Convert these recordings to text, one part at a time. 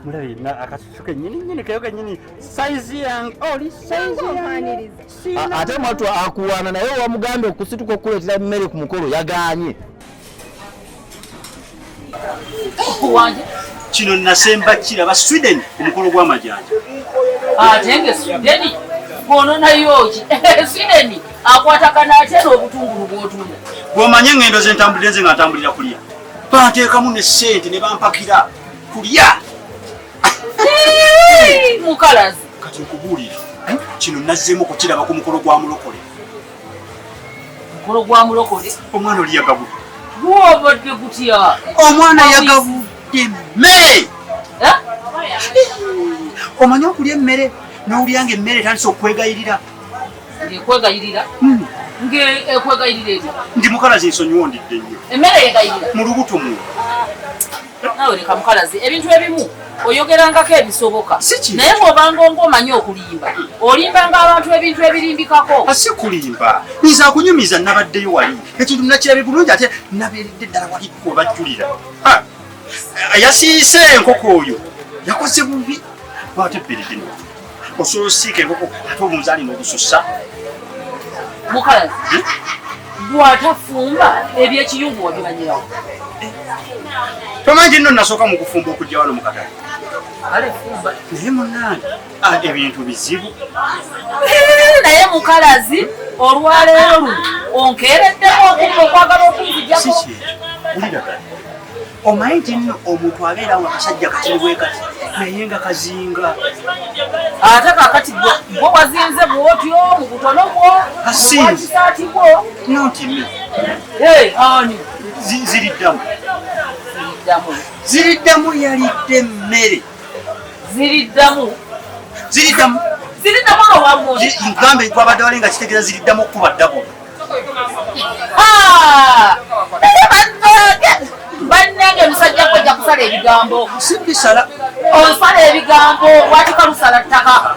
mulabina akasusuke nyini kayoka nyini size yang oli size yang ate mwatu akuwana naye wamugambe okusituka okuletera mmere ku mukolo yaganye wanje kino nasemba kiraba Sweden ku mukolo gw'amajanja atenge Sweden bono nayoki Sweden akwatakana ate n'obutungulu bw'otunda bw'omanye ngendo z'entambulire ze ng'atambulira kulya banteekamu ne ssente ne bampakira kulya mukalazi kati nkubuulira kino nazzeemu kukiraba ku mukolo gwa mulokole mukolo gwa mulokole omwana oli yagabudde gwobadde gutya omwana yagabudde mmere omanye okulya emmere n'olyanga emmere etandise okwegayirira ekwegayirira ekwegayirira etya ndi mukalazi ensonyiwo ndidde nnyo emmere yegayirira mu lubuto mu nawe leka mukalazi ebintu ebimu oyogerangako ebisoboka naye bw'obanga ng'omanyi okulimba olimbanga abantu ebintu ebirimbikako si kulimba nyiza kunyumiza nabaddeyo wali ekintu nakirabe bulungi ate nabeeredde ddala wali webajjulira yasiise enkoko oyo yakoze bubi ate bberedde no osobola osiika enkoko ate omuzaali n'ogusussa mukalazi bw'atafumba ebyekiyungu wabimanyirawo tomanyi nno nasooka mu kufumba okujja wano mu katale kale fumba naye munnange ebintu bizibu naye mukalazi olwaleero luno onkeereddeko okumba okwagala okunzijjako ulira omanyi nti nno omuntu abeera nga kasajja katini bwe kati naye nga kazinga ate kakati bwe wazinze bwotyo mu butono bwo wakisaati bwo nonti ani ziriddamu ziriddamu yalidde emmere ziriddamu nowamundi ngambe twabadde wali nga kitegeeza ziriddamu okuba ddabo bannange musajja kwejja kusala ebigambo sibisala osala ebigambo watika lusala ttaka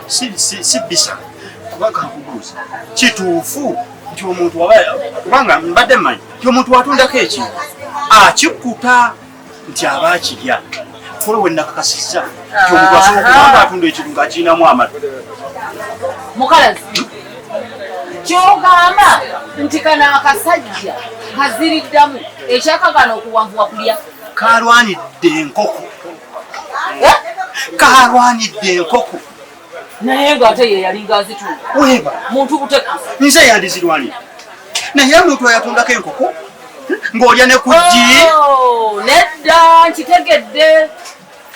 sibisala kubanga nkubuuza kituufu nti omuntu kubanga mbadde mmanyi nti omuntu watundako ekintu akikuta nti aba akirya kolo we nakakasizza nti omuntu asobola kubanga atunda ekintu ng'akirinamu amatu mukalazi kyogamba nti kano akasajja kaziriddamu ekyakagana okuwanvuwa kulya kalwanidde enkoko kalwanidde enkoko naye ng'ate ye yalinga azitunda weba muntu butekkusa nze yandizirwanira naye omuntu oyatundako enkoko ng'olya ne kujji nedda nkitegedde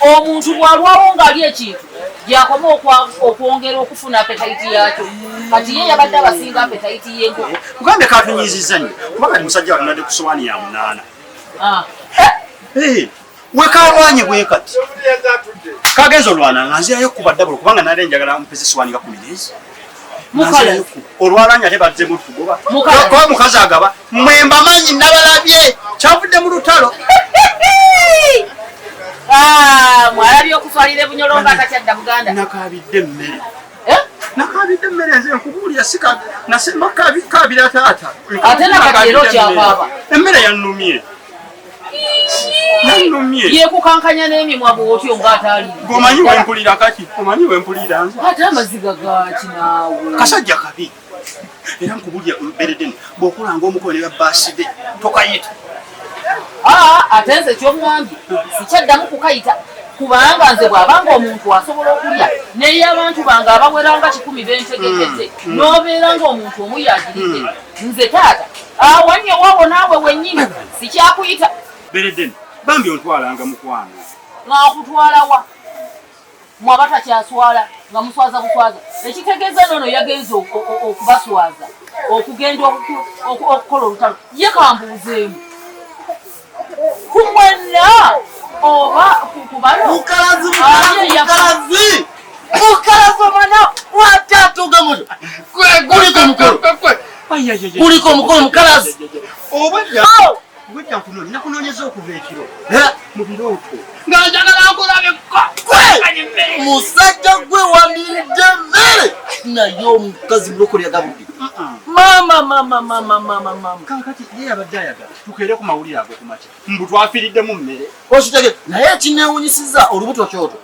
omuntu bw'alwawo ng'ali ekintu gyakoma okwongera okufuna apetaiti yakyo kati ye yabadde abasinga apetaiti y'enkoko kugambe katunyizizza nnyo kubanga ni musajja watunadde ku sowaani ya 8 wekalwanye bwe kati kagenza olwana nga nzirayo kuba ddabula kubanga nali njagala mpeze sowaani nga 10 olwalanya ate bazzemu tugoba kuba mukazi agaba mwemba manyi nabalabye kyavudde mu lutalo mwalabye okutwalira ebunyolo nga atakyadda buganda nakabidde emmere nakabidde emmere nze nkubuulira sika nasemba kabira taata ate nakatero kyakaaba emmere yannumye yekukankanya n'emimwa bwotyo ng'atali omanyi wempulira kati omanyi wempulira nze ate amaziga gaki naawe kasajja kabi era nkubulya beredeni bw'okulanga omukolo ne babbaside tokayita ate nze kyomwambye sikyaddamu kukayita kubanga nze bw'abanga omuntu asobola okulya naye abantu bange abaweranga 10 bentegedde n'obeera ng'omuntu omu yagiridde nze taata awannye waawo naawe wennyini sikyakuyita beredeni bambi ontwalanga mukwano ng'akutwala wa mwaba takyaswala nga muswaza buswaza ekitegeeza nono yagenza okubaswaza okugenda okukola olutalo ye kambuuzeemu kumwena oba kubano mukalazi omwana watatoga muto kuliko omukolo mukalazi Gwita nkunoni nakunonyeza okuva ekiro mu birooto nga njagala nkulabe musajja gwe wamiridde emmere naye omukazi mulokole yagabudde mama kakati ye abaddayaga tukere ku mawulire ago kumacha mbu twafiridde mu mmere ositege naye kinewunyisiza olubuto kyoto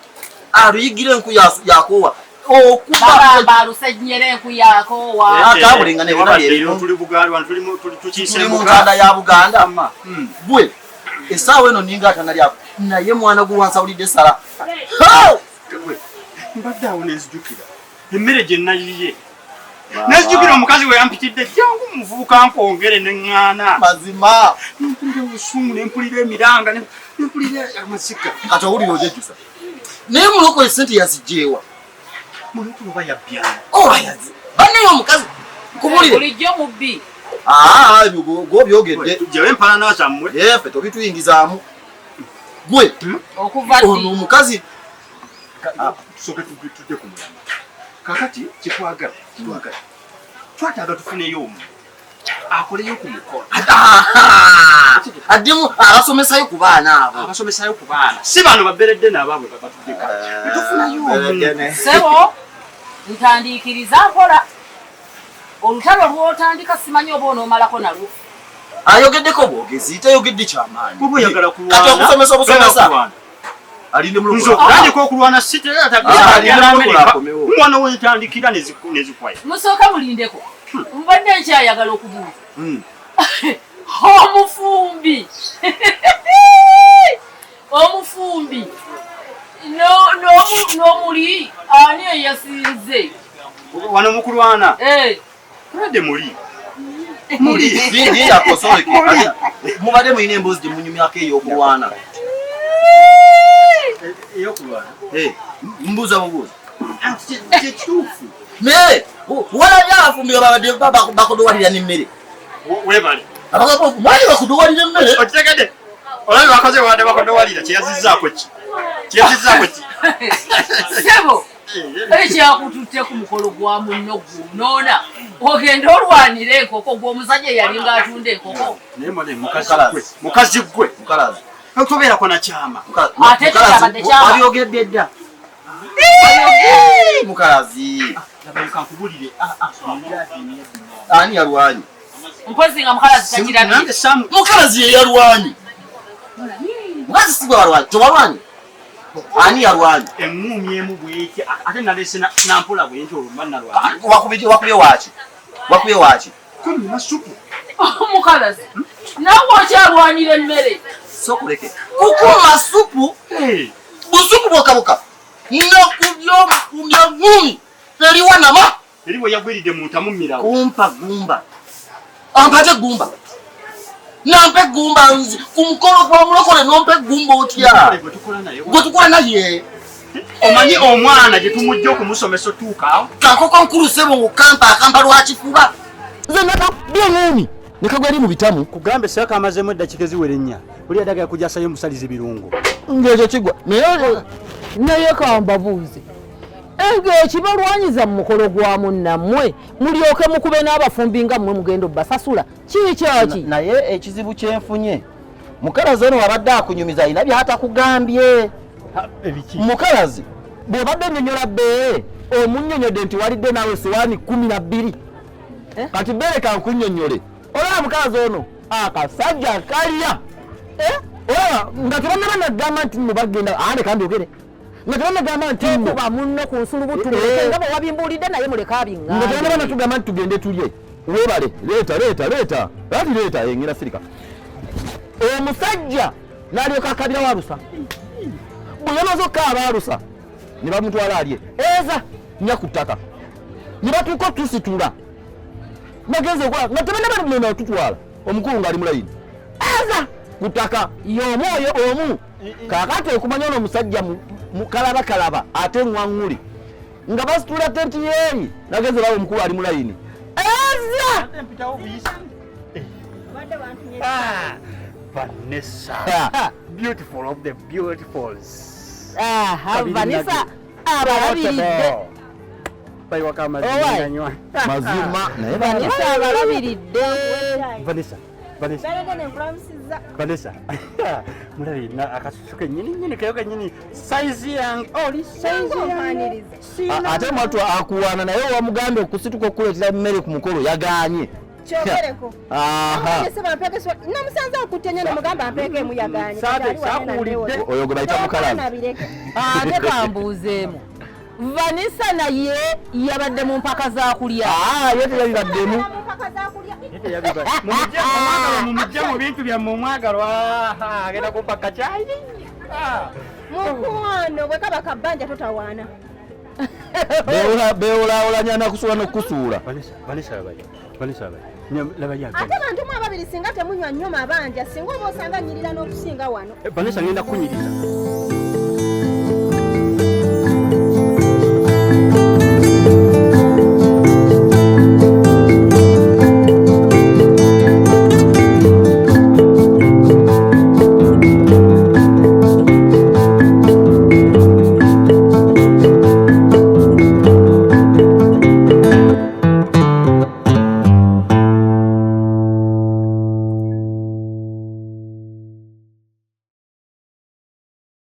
aluyigire enku yakowa okuba alusejnyere enku yakowa atabulinga ne bonna byeyo tuli bugalwa tuli mu ntanda ya Buganda bwe esaawa eno ninga atanalyapo naye mwana gwe wansawulidde sala mbadde awo nenzijukira emmere gye nayiye nezijukira omukazi we yampitidde jangu muvubuka nkwongere neŋŋaana mazima nempulira obusungu nempulira emiranga nempulira amasika kati owulire ojejjusa naye muloko esente yazijjeewa mulokulu oba yabbyana obayazi banneyo omukazi nkubulire bulijjo mubbi gobyogedde tujjawo empalana zammwe ffe tobituyingizaamu gwe okuva ono omukazi tusooke tujje ku mulama kakati kitwagala twetaaga tufuneyo omu akoleyo ku mukolo addemu abasomesayo ku baana abo abasomesayo ku baana si bano baberedde n'abaabwe babatuddeka tufunayo omu sebo ntandiikiriza nkola olutalo lwotandika simanyi oba onoomalako nalwo ayogeddeko bwogezi tayogedde kyamaanyi kuba oyagala kati okusomesa obusomesa alinde mulokutandika okulwana siteomwana wentandikira nezikwaya musooka mulindeko mbadde nkyayagala okubuuza omufumbi n'omuli ani eyasinze wano mukulwana kulwadde muli mubadde mulina emboozi gye munyumyako ey'okulwana eyokulwana mbuuza bubuuza kyekituufu naye walabye abafumbi babadde bakudowalira n'emmere webale mwali bakudowalira emmere okitegedde olabye bakoze wadde bakudowalira kyeyazizzaako ki sebo ekyakututte ku mukolo gwa munno gunoona ogenda olwanira enkoko gw'omusajja yalinga atunda enkoko naye mone mukazi gwe tobeerako nakyama ate kyabadde kyama wabyogedde dda mukalazi kankubulire ani yalwanye mpozi nga mukalazi takirabye mukalazi ye yalwanye mukazi sigwe walwanye tewalwanye ani yalwanye eŋŋumi emu bweki ate nalese nampola bwenti olumba nalwanye wakubye waki kunyuma supu mukalazi nawe okyalwanira emmere sokuleke kukuma supu busupu bokaboka nakubyomumya ngumi teriwanama eri bwe yagwiridde muntamu mmirawo kumpa gumba ampate gumba nampe gumba nzi ku mukolo gwa mulokole nompe gumba otya gwe tukola naye omanyi omwana gye tumujja okumusomesa otuukaawo kakoko nkulu sebo ngukampa akampa lwakifuba nze nakabyengumi nekagwa eri mu bitamu kugambe seka amazemu eddakiika eziwera ennya buli adagala kujasayo omusaliza ebirungo ng'ekyo kigwa naye kambabuuze ekibalwanyiza mu mukolo gwa munnammwe mulyoke mukube n'abafumbi nga mmwe mugenda obbasasula kikyaki naye ekizibu kyenfunye mukalazi ono wabadde akunyumiza alina byatakugambye mukalazi bw'obadde nnyonnyola bbeere omunnyonnyodde nti walidde naawe sowaani 12 kati bbeere kankunnyonnyole olaba mukalazi ono akasajja kalya olaba nga tebannaba nagamba nti nno bagenda ane kandyogere nga tebanagamba nti kuba munno ku nsulubutu nga bwe wabimbuulidde naye muleka abinga nga tebannaba natugamba nti tugende tulye webale leeta ati leeta engera sirika omusajja n'alyoka akabira walusa bwe yamaze okukaaba alusa ne bamutwala alye eza nya ku ttaka ne batuuka otusitula bagenze okola nga tebannaba tutwala omukulu ng'ali mulayini eza ku ttaka y'omwoyo omu kaakati okumanya ono omusajja mukalabakalaba ate ŋwaŋŋuli nga basitula tenti yeeyi nagenze olaba omukulu ali mulayini eza Vanessa, beautiful of the beautifuls. Vanessa abalabiridde mazima naye Vanessa abalabiridde Vanessa Vanessa. Vanessa. Mulabi na akasuke nyini kayoka nyini size yang oli size yang. Ate mwatu akuwana naye wamugambe okusituka okuletera mmere ku mukolo yaganye. Kyogereko. Aha. Ese bampeke so namusanza okutenya ne mugamba ampeke mu yaganye. Sakuulidde. Oyo gwe bayita mukalazi. Ate kambuuzeemu. Vanessa naye yabadde mu mpaka za kulya. Ye teyabibaddemu. Mumujja mu bintu byammwe omwagalwa. Agenda kupaka cyayi. Mukwano bwe kaba kabbanja totawaana. Beolanya nakusuula n'okusuula. Vanessa labayo. Ate bantu mu ababiri singa temunywa nnyo mabanja singa oba osanga nnyirira n'okusinga wano. Vanessa ngenda kunyiriza.